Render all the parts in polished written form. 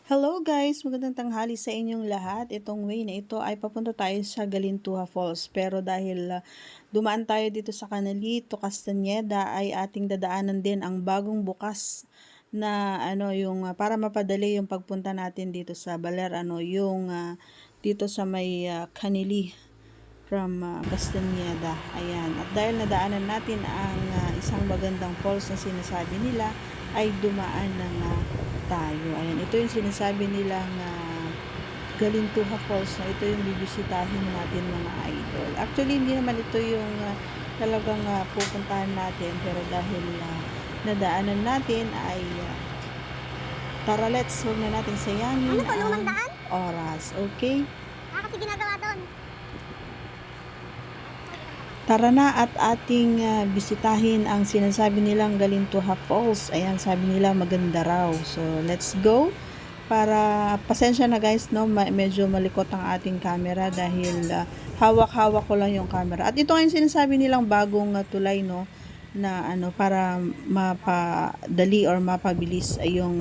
Hello guys! Magandang tanghali sa inyong lahat. Itong way na ito ay papunta tayo sa Galintuha Falls. Pero dahil dumaan tayo dito sa Canalito, Castañeda, ay ating dadaanan din ang bagong bukas na para mapadali yung pagpunta natin dito sa Baler, dito sa may Canili from Castañeda. Ayan. At dahil nadaanan natin ang isang magandang falls na sinasabi nila, ay dumaan na nga tayo. Ayan, ito yung sinasabi nilang Galintuha Falls na ito yung bibisitahin natin mga idol. Actually, hindi naman ito yung talagang pupuntahan natin, pero dahil nadaanan natin ay tara, let's, huwag na natin sayangin ang oras. Okay? Kasi ginagawa doon. Tara na at ating bisitahin ang sinasabi nilang Galintuha Falls. Ayan, sabi nila maganda raw. So, let's go. Para, pasensya na guys, no, medyo malikot ang ating camera dahil hawak-hawak ko lang yung camera. At ito nga yung sinasabi nilang bagong tulay, no, na para mapadali or mapabilis ay yung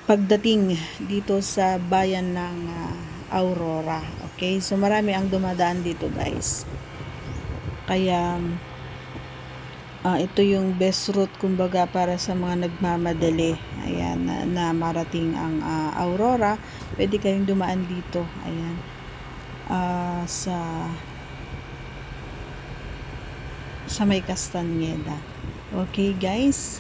pagdating dito sa bayan ng Aurora. Okay, so marami ang dumadaan dito guys. Kaya ito yung best route kumbaga para sa mga nagmamadali. Ayan, na marating ang Aurora. Pwede kayong dumaan dito. Ayan. Sa may Castañeda. Okay guys.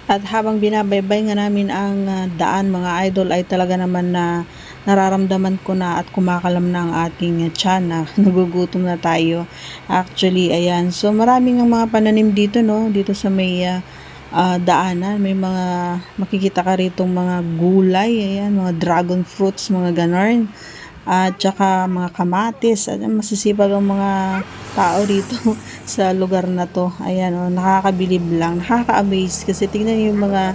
At habang binabaybay nga namin ang daan mga idol ay talaga naman na nararamdaman ko na at kumakalam na ang ating tiyan na nagugutom na tayo. Actually, ayan. So maraming ang mga pananim dito, no? Dito sa may daanan. May mga makikita ka ritong mga gulay. Ayan, mga dragon fruits, mga ganon. At saka mga kamatis. At masisipag ang mga tao dito sa lugar na to. Ayan, nakakabilib lang, nakaka-amaze kasi tingnan niyo yung mga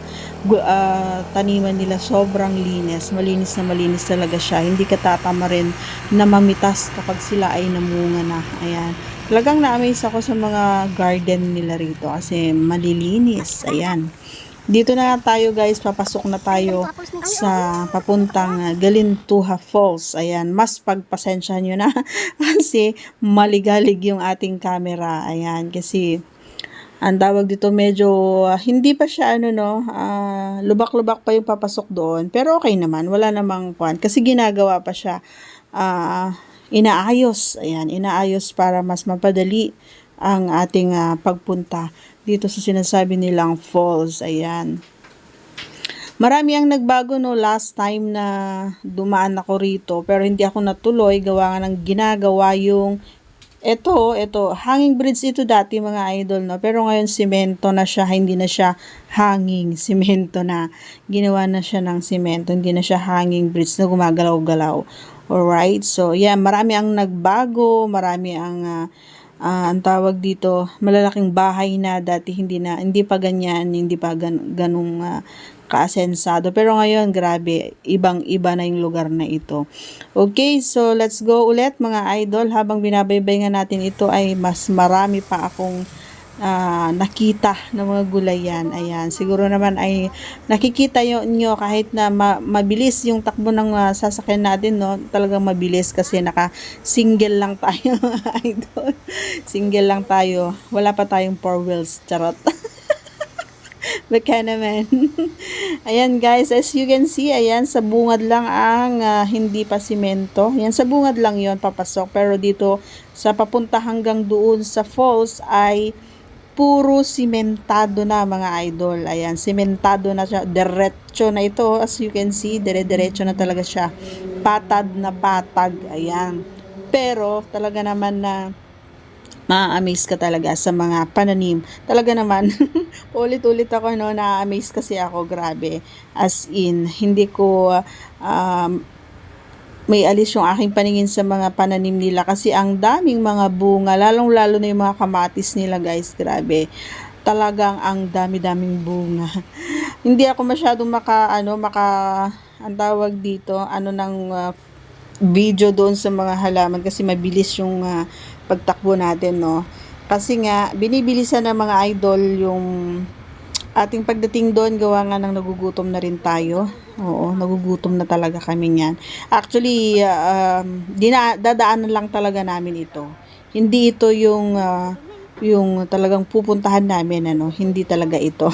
taniman nila, sobrang linis, malinis na malinis talaga siya. Hindi ka tatama rin na mamitas kapag sila ay namunga na. Ayan, talagang na-amaze ako sa mga garden nila rito kasi malilinis. Ayan, dito na tayo guys, papasok na tayo sa papuntang Galintuha Falls. Ayan, mas pagpasensyahan nyo na kasi maligalig yung ating camera. Ayan, kasi ang tawag dito medyo hindi pa siya lubak-lubak pa yung papasok doon. Pero okay naman, wala namang kwan kasi ginagawa pa siya. Inaayos. Ayan, inaayos para mas mapadali ang ating pagpunta dito sa sinasabi nilang falls. Ayan. Marami ang nagbago no last time na dumaan ako rito pero hindi ako natuloy gawa nga ng ginagawa yung ito, hanging bridge ito dati mga idol, no? Pero ngayon simento na siya, hindi na siya hanging, simento na. Ginawa na siya ng simento, hindi na siya hanging bridge na gumagalaw-galaw. Alright, so yeah, marami ang nagbago, marami ang tawag dito, malalaking bahay na dati hindi pa ganyan, hindi pa ganung kaasensado. Pero ngayon, grabe, ibang-iba na yung lugar na ito. Okay, so let's go ulit mga idol. Habang binabaybay nga natin ito ay mas marami pa akong nakita ng mga gulayan. Ayan, siguro naman ay nakikita nyo kahit na mabilis yung takbo ng sasakyan natin, no? Talagang mabilis kasi naka-single lang tayo mga idol. Single lang tayo. Wala pa tayong four wheels. Charot. Baka naman. Ayan guys, as you can see, ayan, sa bungad lang ang hindi pa simento. Ayan, sa bungad lang yon papasok. Pero dito, sa papunta hanggang doon sa falls ay puro simentado na mga idol. Ayan, simentado na siya. Diretso na ito. As you can see, dire-diretso na talaga siya. Patad na patag. Ayan. Pero, talaga naman na ma-amaze ka talaga sa mga pananim. Talaga naman, ulit-ulit ako, no, na-amaze kasi ako, grabe. As in, hindi ko may alis yung aking paningin sa mga pananim nila kasi ang daming mga bunga, lalong-lalo na yung mga kamatis nila guys, grabe. Talagang ang dami-daming bunga. Hindi ako masyadong ang tawag dito, video doon sa mga halaman kasi mabilis yung pagtakbo natin, no. Kasi nga, binibilisan ng mga idol yung ating pagdating doon, gawa nga ng nagugutom na rin tayo. Oo, nagugutom na talaga kami niyan. Actually, dadaanan lang talaga namin ito. Hindi ito yung talagang pupuntahan namin, ano, hindi talaga ito.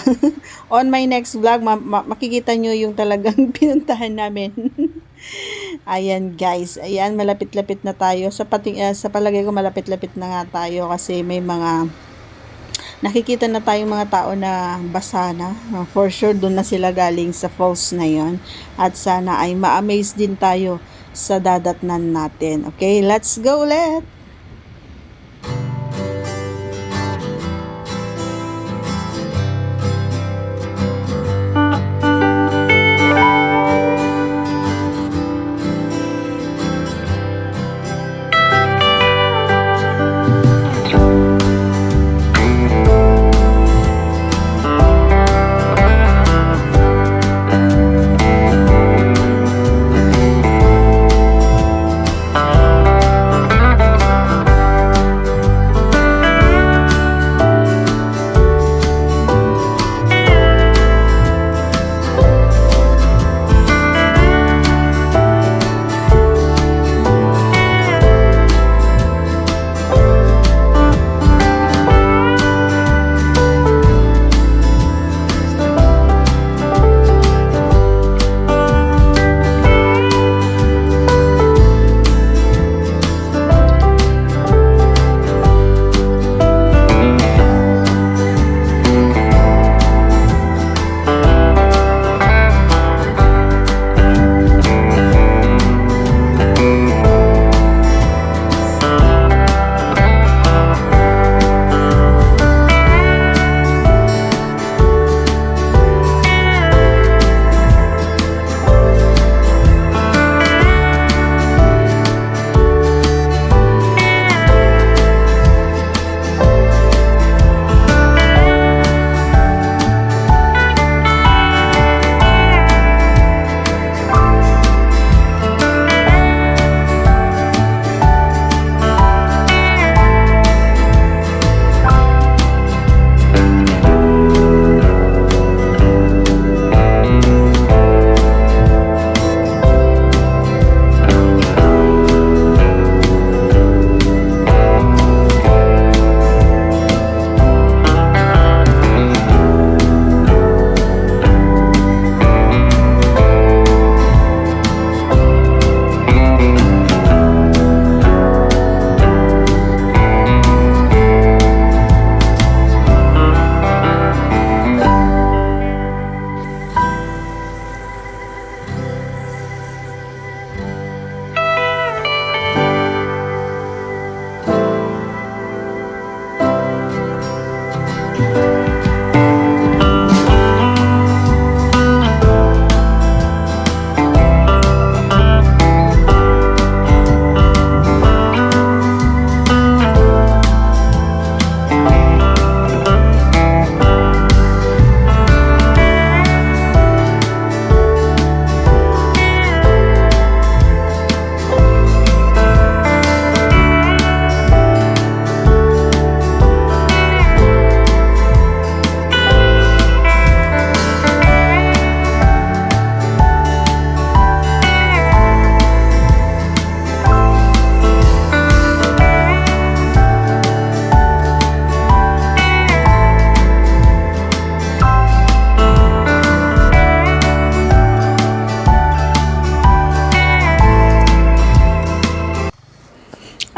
On my next vlog, makikita nyo yung talagang pinuntahan namin. Ayan guys, ayan, malapit-lapit na tayo. Sa palagay ko, malapit-lapit na nga tayo kasi may mga nakikita na tayong mga tao na basa na. For sure, doon na sila galing sa falls na yon. At sana ay ma-amaze din tayo sa dadatnan natin. Okay, let's go ulit!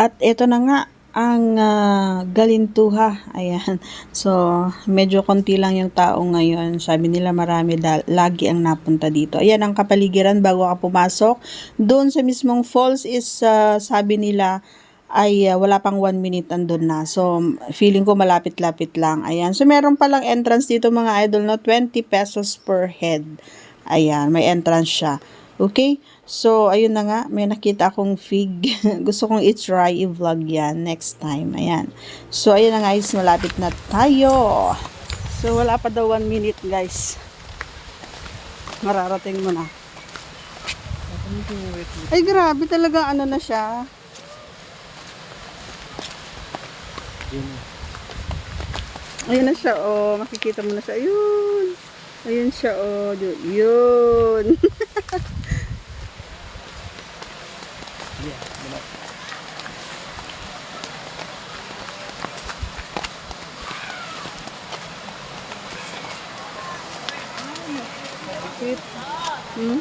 At ito na nga ang Galintuha. Ayan. So, medyo konti lang yung tao ngayon. Sabi nila marami lagi ang napunta dito. Ayan ang kapaligiran bago ka pumasok. Doon sa mismong falls is sabi nila ay wala pang 1 minute andun na. So, feeling ko malapit-lapit lang. Ayan. So, meron palang entrance dito mga idol, no? 20 pesos per head. Ayan. May entrance siya. Okay? So, ayun na nga. May nakita akong fig. Gusto kong i-try i-vlog yan next time. Ayan. So, ayun na nga guys. Malapit na tayo. So, wala pa daw 1 minute guys. Mararating mo na. Ay, grabe talaga ano na siya. Ayun na siya, oh. Makikita mo na siya. Ayun. Ayun siya, oh. Yun. Hmm?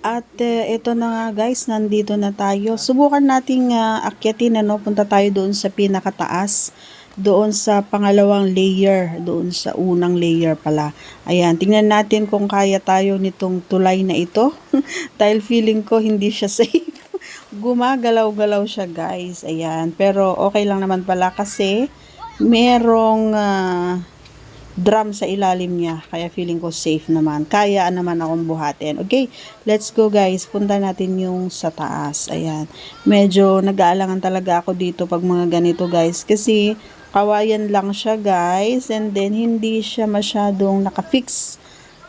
At ito na nga guys, nandito na tayo. Subukan nating akyatin, ano, punta tayo doon sa pinakataas, doon sa pangalawang layer, doon sa unang layer pala. Ayan, tingnan natin kung kaya tayo nitong tulay na ito. Dahil feeling ko hindi siya safe. Gumagalaw-galaw siya guys. Ayan, pero okay lang naman pala kasi merong drum sa ilalim niya. Kaya feeling ko safe naman. Kaya naman akong buhatin. Okay, let's go guys. Punta natin yung sa taas. Ayan. Medyo nag-aalangan talaga ako dito pag mga ganito guys. Kasi kawayan lang siya guys. And then hindi siya masyadong nakafix.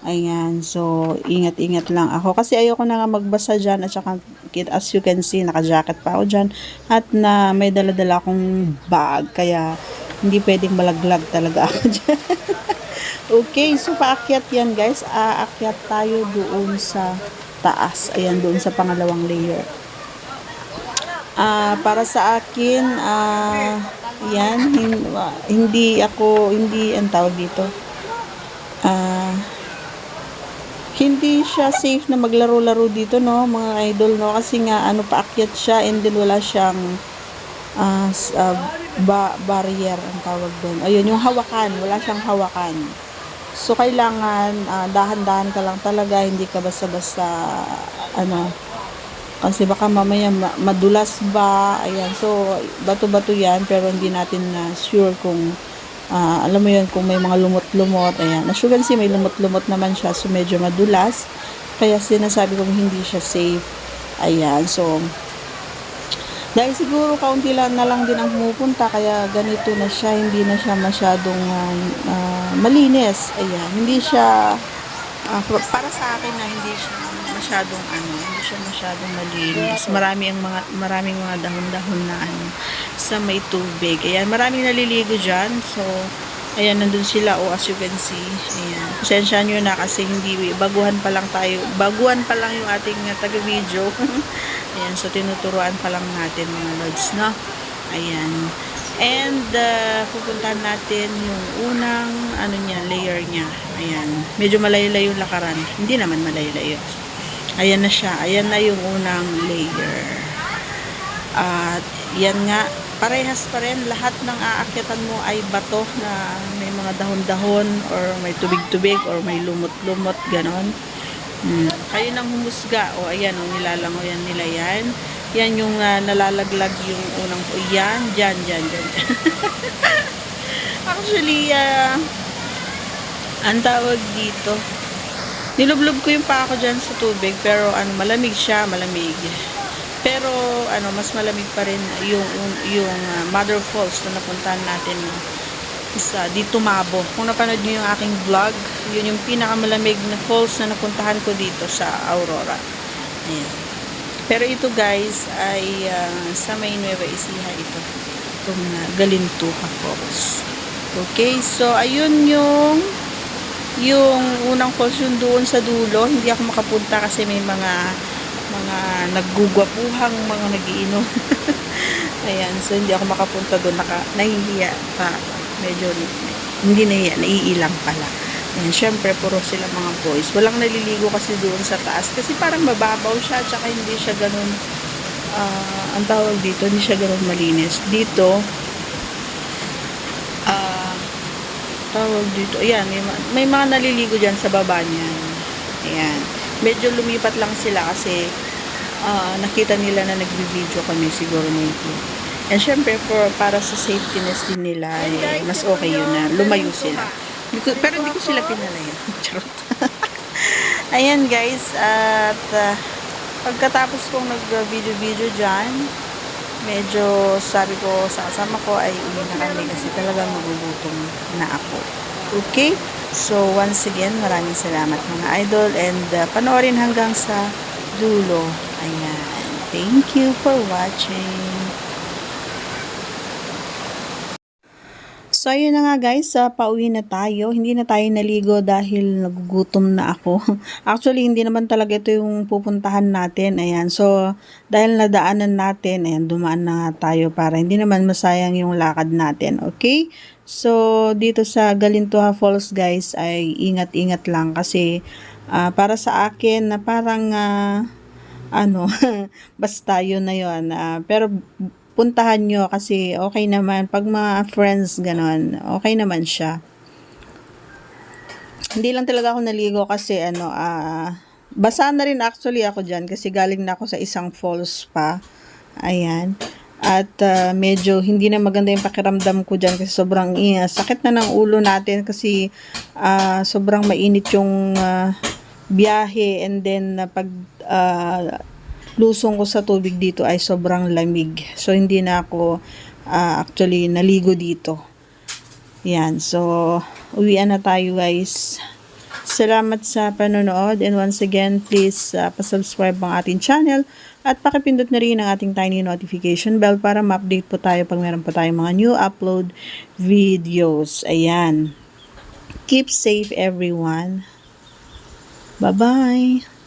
Ayan. So, ingat-ingat lang ako. Kasi ayoko na nga magbasa dyan. At saka, as you can see, naka-jacket pa ako dyan. At na may dala-dala akong bag. Kaya, hindi pwedeng malaglag talaga ako dyan. Okay, so paakyat yan guys. Aakyat tayo doon sa taas. Ayan, doon sa pangalawang layer. Para sa akin, yan, hindi ang tawag dito. Hindi siya safe na maglaro-laro dito, no, mga idol, no, kasi nga, paakyat siya and then wala siyang barrier ang tawag doon. Ayun, yung hawakan, wala siyang hawakan. So, kailangan, dahan-dahan ka lang talaga, hindi ka basta-basta, kasi baka mamaya madulas ba, ayan. So, bato-bato yan, pero hindi natin na sure kung, alam mo yun, kung may mga lumot-lumot, ayan. As you can see, may lumot-lumot naman siya, so medyo madulas. Kaya sinasabi kong hindi siya safe. Ayan, so, dahil siguro kaunti lang na lang din ang pumupunta, kaya ganito na siya, hindi na siya masyadong malinis. Ayan, hindi siya, para sa akin na hindi siya masyadong malinis. Maraming mga dahon-dahon na sa may tubig. Ayan, maraming naliligo dyan. So, ayan, nandun sila, as you can see. Ayan, pasensya nyo na kasi baguhan pa lang yung ating taga-video. Ayan, so tinuturuan pa lang natin mga lods, no? Ayan. And, pupuntahan natin yung unang, layer niya. Ayan. Medyo malayo-layo yung lakaran. Hindi naman malayo-layo. Ayan na siya. Ayan na yung unang layer. At, yan nga, parehas pa rin. Lahat ng aakyatan mo ay bato na may mga dahon-dahon or may tubig-tubig or may lumot-lumot, ganon. Kayo nang humusga. O, ayan, nilalango yan nila yan. Yan yung nalalaglag yung unang, yan, dyan. Actually, ang tawag dito, nilublob ko yung paa ko dyan sa tubig, pero malamig siya, malamig. Pero, mas malamig pa rin yung Mother Falls na napuntahan natin sa dito Mabo. Kung napanood niyo yung aking vlog, yun yung pinakamalamig na falls na napuntahan ko dito sa Aurora. Ayan. Pero ito guys ay sa may Nueva Ecija ito. Itong Galintuca Falls. Okay, so ayun yung unang falls yung doon sa dulo. Hindi ako makapunta kasi may mga naggugwapuhang mga nagiinom. Ayan, so hindi ako makapunta doon. Nahihiya pa. Medyo hindi nahiya, naiilang pala. Ayan, syempre puro sila mga boys. Walang naliligo kasi doon sa taas kasi parang mababaw siya, tsaka hindi siya ganun, ang tawag dito, hindi siya ganun malinis. Dito, tawag dito, ayan, may mga naliligo dyan sa baba niyan. Ayan, medyo lumipat lang sila kasi nakita nila na nagbi-video kami siguro na ito. And syempre, para sa safetyness din nila, mas okay yun na lumayo sila. Pero hindi ko sila pinalayan. Charot. Ayan guys, at pagkatapos kong nag-video-video dyan, medyo sabi ko sa kasama ko ay uwi na kami kasi talagang magugutom na ako. Okay? So, once again, maraming salamat mga idol and panoorin hanggang sa dulo. Ayan. Thank you for watching. So, ayun na nga guys, pauwi na tayo. Hindi na tayo naligo dahil nagugutom na ako. Actually, hindi naman talaga ito yung pupuntahan natin. Ayan, so dahil nadaanan natin, ayan, dumaan na nga tayo para hindi naman masayang yung lakad natin. Okay? So, dito sa Galintuha Falls guys, ay ingat-ingat lang kasi para sa akin na parang ano, basta yun na yun. Pero puntahan nyo kasi okay naman. Pag mga friends, ganon, okay naman siya. Hindi lang talaga ako naligo kasi basa na rin actually ako dyan kasi galing na ako sa isang falls pa. Ayan. At medyo hindi na maganda yung pakiramdam ko dyan kasi sobrang sakit na ng ulo natin kasi sobrang mainit yung biyahe and then pag lusong ko sa tubig dito ay sobrang lamig. So, hindi na ako actually naligo dito. Yan. So, uwian na tayo guys. Salamat sa panonood and once again, please pasubscribe ang ating channel at pakipindot na rin ang ating tiny notification bell para ma-update po tayo pag meron pa tayong mga new upload videos. Ayan. Keep safe everyone. Bye-bye.